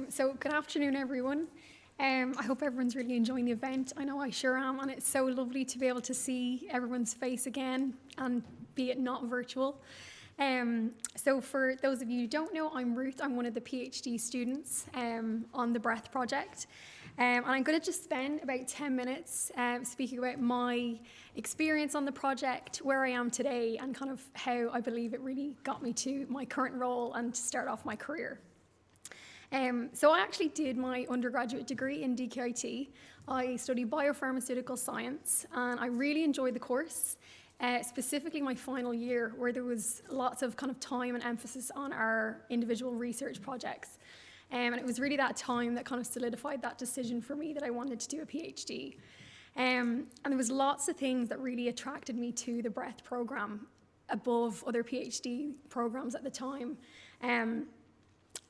So good afternoon, everyone. I hope everyone's really enjoying the event. I know I sure am, and it's so lovely to be able to see everyone's face again, and be it not virtual. So for those of you who don't know, I'm Ruth. I'm one of the PhD students on the Breath project. And I'm going to just spend about 10 minutes speaking about my experience on the project, where I am today, and kind of how I believe it really got me to my current role and to start off my career. So I actually did my undergraduate degree in DkIT. I studied biopharmaceutical science, and I really enjoyed the course, specifically my final year, where there was lots of kind of time and emphasis on our individual research projects. And it was really that time that kind of solidified that decision for me that I wanted to do a PhD. And there was lots of things that really attracted me to the Breath program above other PhD programs at the time.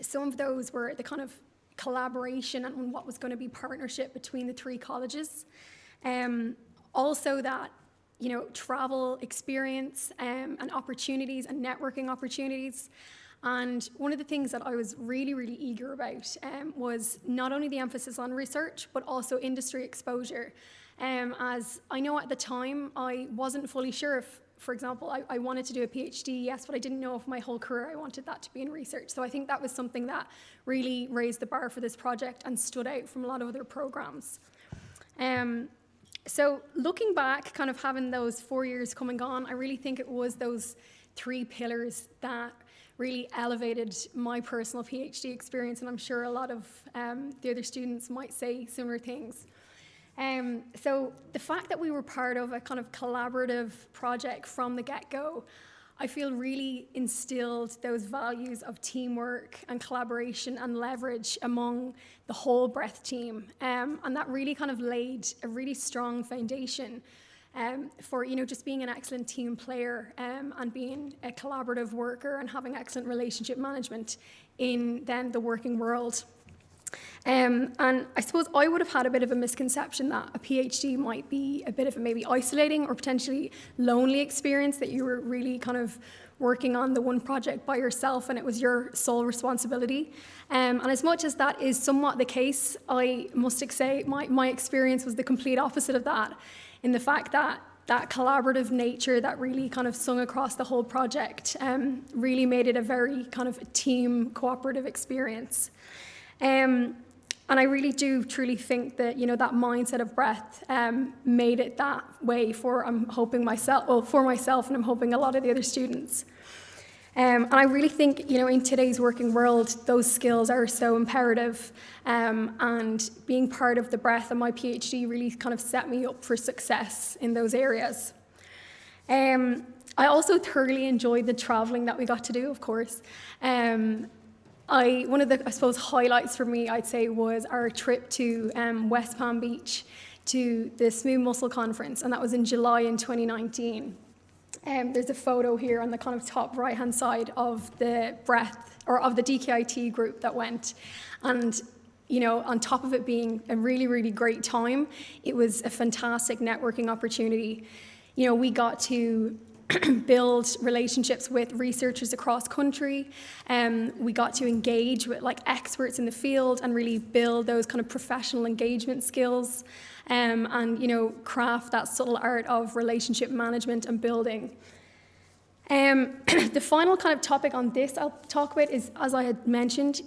Some of those were the kind of collaboration and what was going to be partnership between the three colleges. Also that, travel experience and opportunities and networking opportunities. And one of the things that I was really, really eager about was not only the emphasis on research, but also industry exposure. As I know at the time, I wasn't fully sure if, for example, I wanted to do a PhD, yes, but I didn't know if my whole career I wanted that to be in research. So I think that was something that really raised the bar for this project and stood out from a lot of other programs. So looking back, kind of having those 4 years come and gone, I really think it was those three pillars that really elevated my personal PhD experience, and I'm sure a lot of the other students might say similar things. So the fact that we were part of a kind of collaborative project from the get-go, I feel really instilled those values of teamwork and collaboration and leverage among the whole Breath team. And that really kind of laid a really strong foundation for just being an excellent team player and being a collaborative worker and having excellent relationship management in then the working world. And I suppose I would have had a bit of a misconception that a PhD might be a bit of a maybe isolating or potentially lonely experience, that you were really kind of working on the one project by yourself and it was your sole responsibility. And as much as that is somewhat the case, I must say my experience was the complete opposite of that, in the fact that that collaborative nature that really kind of sung across the whole project really made it a very kind of team cooperative experience. And I really do truly think that, that mindset of Breath made it that way for myself, and I'm hoping a lot of the other students. And I really think, in today's working world, those skills are so imperative. And being part of the Breath and my PhD really kind of set me up for success in those areas. I also thoroughly enjoyed the traveling that we got to do, of course. One of the, I suppose, highlights for me, I'd say, was our trip to West Palm Beach to the Smooth Muscle Conference, and that was in July in 2019. There's a photo here on the kind of top right-hand side of the Breath, or of the DkIT group that went. And, on top of it being a really, really great time, it was a fantastic networking opportunity. We got to build relationships with researchers across country. We got to engage with experts in the field and really build those kind of professional engagement skills and craft that subtle art of relationship management and building. The final kind of topic on this I'll talk about is, as I had mentioned,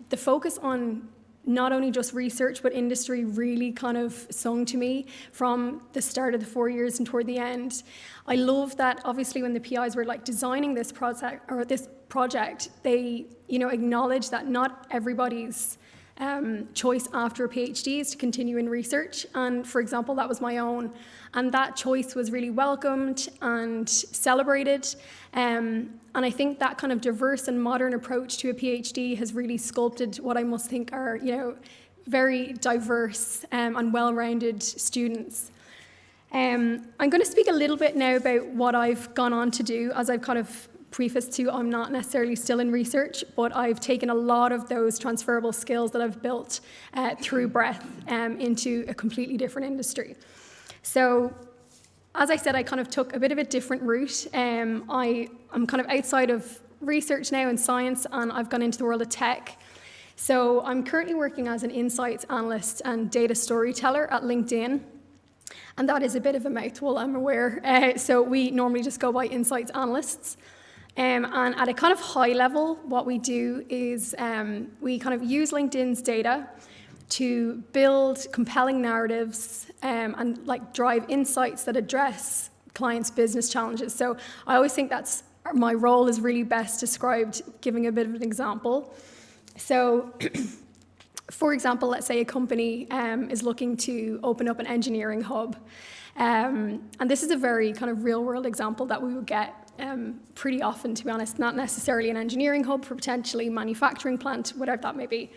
the focus on not only just research, but industry really kind of sung to me from the start of the 4 years and toward the end. I love that, obviously, when the PIs were designing this project, they, acknowledged that not everybody's choice after a PhD is to continue in research. And for example, that was my own. And that choice was really welcomed and celebrated. And I think that kind of diverse and modern approach to a PhD has really sculpted what I must think are, very diverse and well-rounded students. I'm going to speak a little bit now about what I've gone on to do. As I've kind of prefaced to, I'm not necessarily still in research, but I've taken a lot of those transferable skills that I've built through Breath into a completely different industry. So, as I said, I kind of took a bit of a different route. I'm kind of outside of research now in science, and I've gone into the world of tech. So I'm currently working as an insights analyst and data storyteller at LinkedIn. And that is a bit of a mouthful, I'm aware. So we normally just go by insights analysts. And at a kind of high level, what we do is we kind of use LinkedIn's data to build compelling narratives and like drive insights that address clients' business challenges. So I always think that's my role is really best described giving a bit of an example. So for example, let's say a company is looking to open up an engineering hub. And this is a very kind of real world example that we would get pretty often, to be honest, not necessarily an engineering hub, for potentially manufacturing plant, whatever that may be.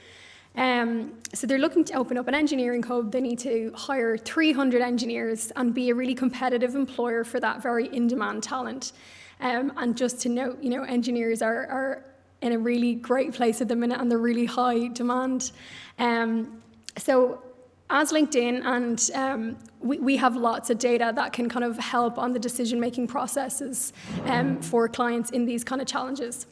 So they're looking to open up an engineering hub. They need to hire 300 engineers and be a really competitive employer for that very in-demand talent. And just to note, engineers are in a really great place at the minute and they're really high demand. So as LinkedIn, and we have lots of data that can kind of help on the decision-making processes for clients in these kind of challenges.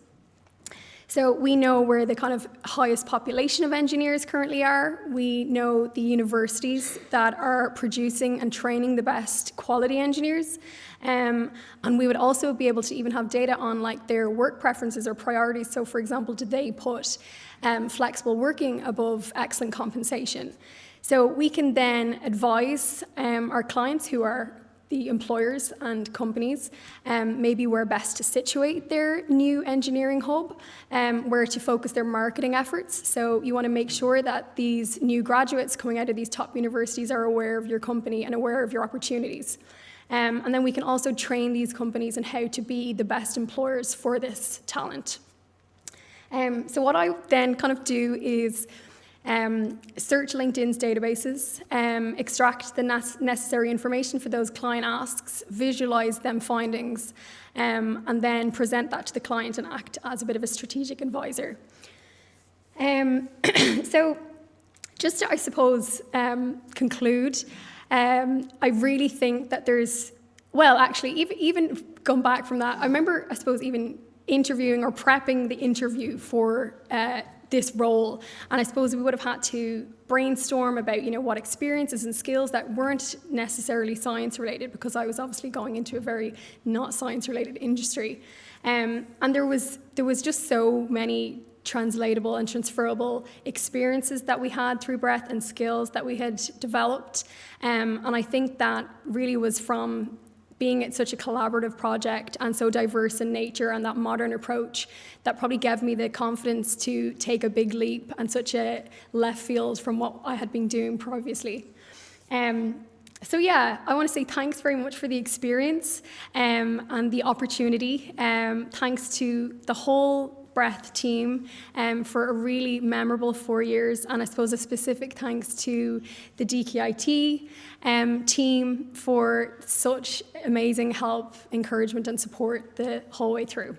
So we know where the kind of highest population of engineers currently are. We know the universities that are producing and training the best quality engineers. And we would also be able to even have data on like their work preferences or priorities. So for example, did they put flexible working above excellent compensation? So we can then advise our clients, who are the employers and companies, maybe where best to situate their new engineering hub, where to focus their marketing efforts. So you want to make sure that these new graduates coming out of these top universities are aware of your company and aware of your opportunities. And then we can also train these companies on how to be the best employers for this talent. So what I then kind of do is search LinkedIn's databases, extract the necessary information for those client asks, visualize them findings, and then present that to the client and act as a bit of a strategic advisor. So just to, I suppose, conclude, I really think that there's, well, actually, even going back from that, I remember, I suppose, even interviewing or prepping the interview for this role, and I suppose we would have had to brainstorm about, what experiences and skills that weren't necessarily science related, because I was obviously going into a very not science related industry, and there was just so many translatable and transferable experiences that we had through breadth and skills that we had developed, and I think that really was from being at such a collaborative project and so diverse in nature and that modern approach that probably gave me the confidence to take a big leap and such a left field from what I had been doing previously. So yeah, I want to say thanks very much for the experience and the opportunity. Thanks to the whole Breath team for a really memorable 4 years, and I suppose a specific thanks to the DkIT team for such amazing help, encouragement and support the whole way through.